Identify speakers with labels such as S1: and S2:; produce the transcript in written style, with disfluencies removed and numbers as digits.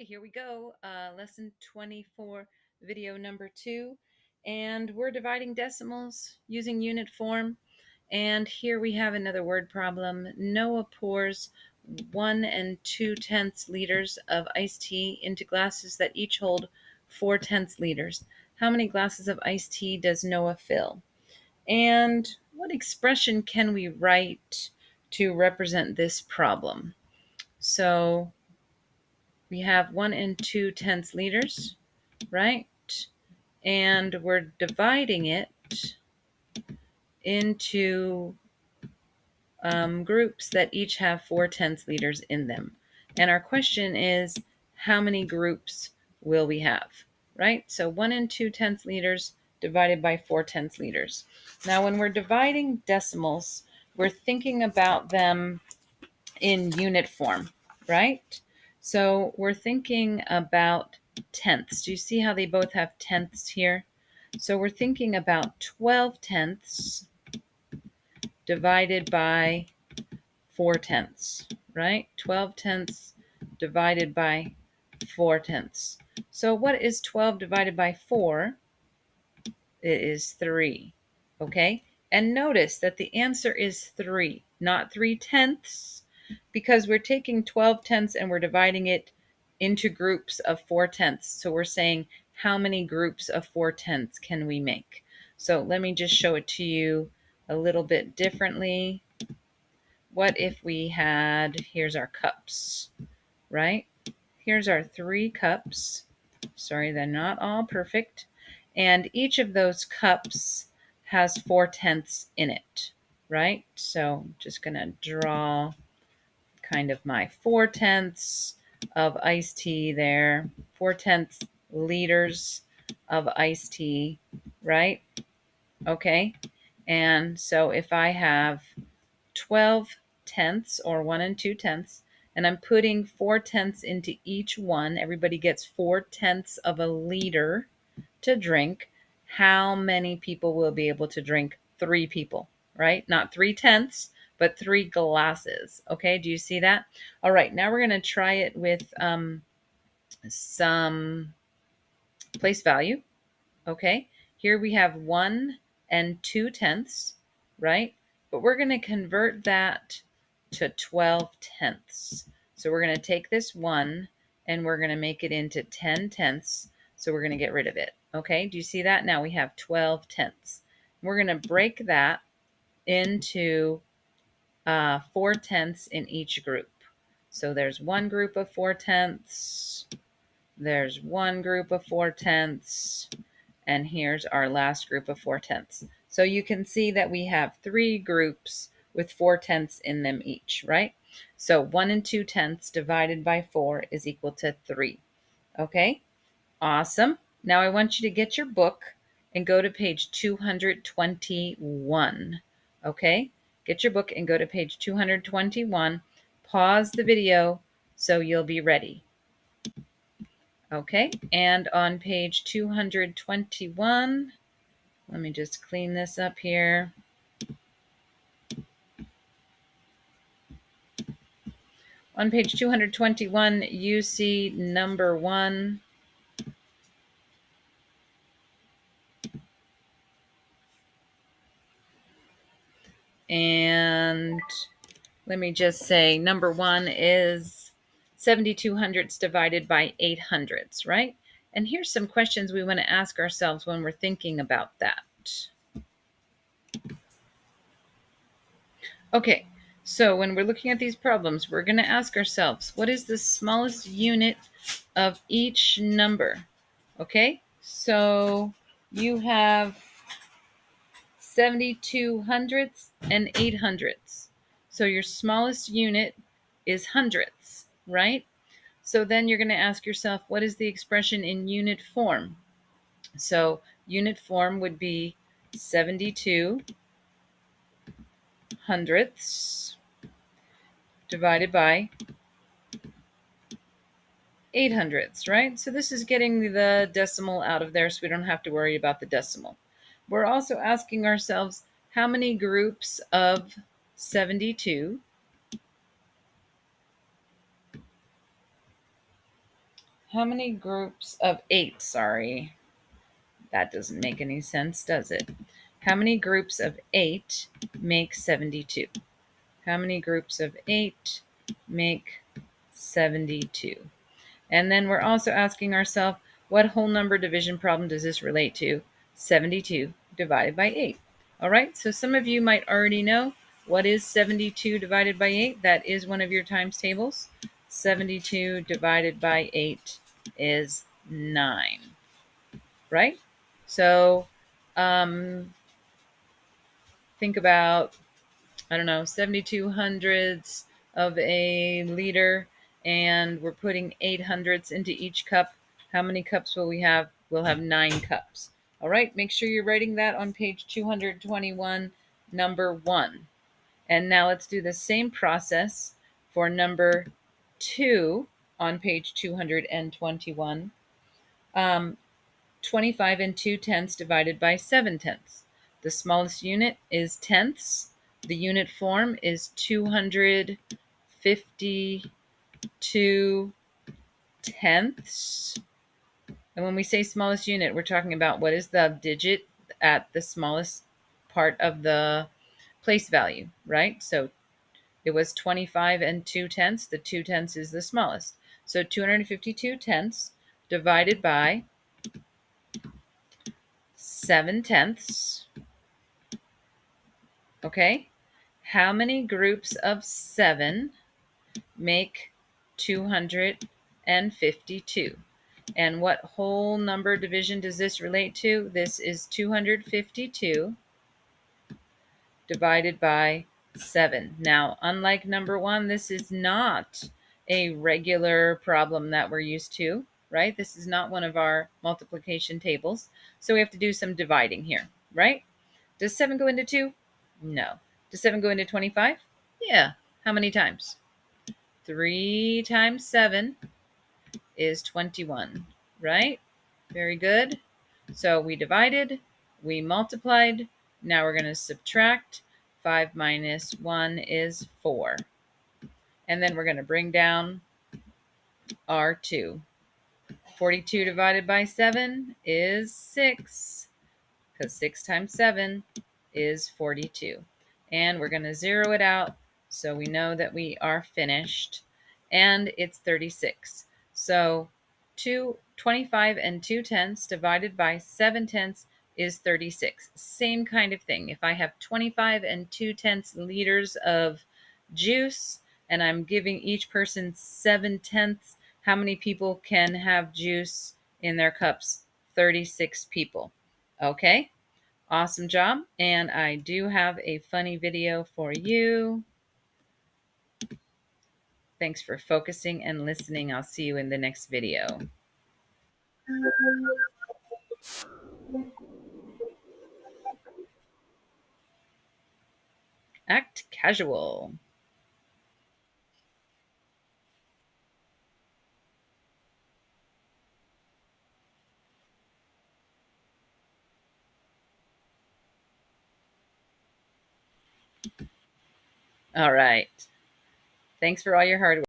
S1: Okay, here we go. Lesson 24, video number 2. And we're dividing decimals using unit form. And here we have another word problem. Noah pours 1 2/10 liters of iced tea into glasses that each hold 4/10 liters. How many glasses of iced tea does Noah fill? And what expression can we write to represent this problem? So we have 1 2/10 liters, right? And we're dividing it into groups that each have 4/10 liters in them. And our question is, how many groups will we have, right? So 1 2/10 liters divided by 4/10 liters. Now, when we're dividing decimals, we're thinking about them in unit form, right? So we're thinking about tenths. Do you see how they both have tenths here? So we're thinking about 12/10 divided by 4/10, right? 12/10 divided by 4/10. So what is 12 divided by 4? It is 3, okay? And notice that the answer is 3, not 3/10, because we're taking 12/10 and we're dividing it into groups of 4/10. So we're saying, how many groups of 4/10 can we make? So let me just show it to you a little bit differently. What if we had, here's our cups, right? Here's our 3 cups. Sorry, they're not all perfect. And each of those cups has 4/10 in it, right? So I'm just going to draw kind of my 4/10 of iced tea there, 4/10 liters of iced tea, right? Okay. And so if I have 12/10 or 1 2/10, and I'm putting 4/10 into each one, everybody gets 4/10 of a liter to drink. How many people will be able to drink? 3 people, right? Not 3/10, but 3 glasses. Okay, do you see that? All right, now we're going to try it with some place value. Okay, here we have 1 2/10, right? But we're going to convert that to 12/10. So we're going to take this 1 and we're going to make it into 10/10. So we're going to get rid of it. Okay, do you see that? Now we have 12/10. We're going to break that into 4/10 in each group. So there's one group of 4/10. There's one group of 4/10. And here's our last group of 4/10. So you can see that we have 3 groups with 4/10 in them each, right? So 1 2/10 divided by 4 is equal to 3. Okay, awesome. Now I want you to get your book and go to page 221. Okay, get your book and go to page 221. Pause the video so you'll be ready. Okay, and on page 221, let me just clean this up here. On page 221, you see number 1. And let me just say number 1 is 7/200 divided by 800, right? And here's some questions we want to ask ourselves when we're thinking about that. Okay, so when we're looking at these problems, we're going to ask ourselves, what is the smallest unit of each number? Okay, so you have 7/200 and 800. So your smallest unit is hundredths, right? So then you're going to ask yourself, what is the expression in unit form? So unit form would be 72 hundredths divided by 800ths, right? So this is getting the decimal out of there so we don't have to worry about the decimal. We're also asking ourselves, how many groups of 72 How many groups of 8? Sorry, that doesn't make any sense, does it? How many groups of 8 make 72? How many groups of 8 make 72? And then we're also asking ourselves, what whole number division problem does this relate to? 72 divided by 8. All right, so some of you might already know what is 72 divided by 8. That is one of your times tables. 72 divided by 8 is 9, right? So think about, I don't know, 72 hundredths of a liter, and we're putting 8 hundredths into each cup. How many cups will we have? We'll have 9 cups. All right, make sure you're writing that on page 221, number 1. And now let's do the same process for number 2 on page 221. 25 and 2 tenths divided by 7 tenths. The smallest unit is tenths. The unit form is 252 tenths. And when we say smallest unit, we're talking about what is the digit at the smallest part of the place value, right? So it was 25 and 2 tenths. The 2 tenths is the smallest. So 252 tenths divided by 7 tenths. Okay. How many groups of 7 make 252? And what whole number division does this relate to? This is 252 divided by 7. Now, unlike number 1, this is not a regular problem that we're used to, right? This is not one of our multiplication tables. So we have to do some dividing here, right? Does 7 go into 2? No. Does 7 go into 25? Yeah. How many times? 3 times 7 is 21, right? Very good. So we divided, we multiplied. Now we're going to subtract. 5 minus 1 is 4. And then we're going to bring down our 2. 42 divided by 7 is 6, because 6 times 7 is 42. And we're going to zero it out so we know that we are finished. And it's 36. So 25 and 2 tenths divided by 7 tenths is 36. Same kind of thing. If I have 25 and 2 tenths liters of juice and I'm giving each person 7 tenths, how many people can have juice in their cups? 36 people. Okay. Awesome job. And I do have a funny video for you. Thanks for focusing and listening. I'll see you in the next video. Act casual. All right. Thanks for all your hard work.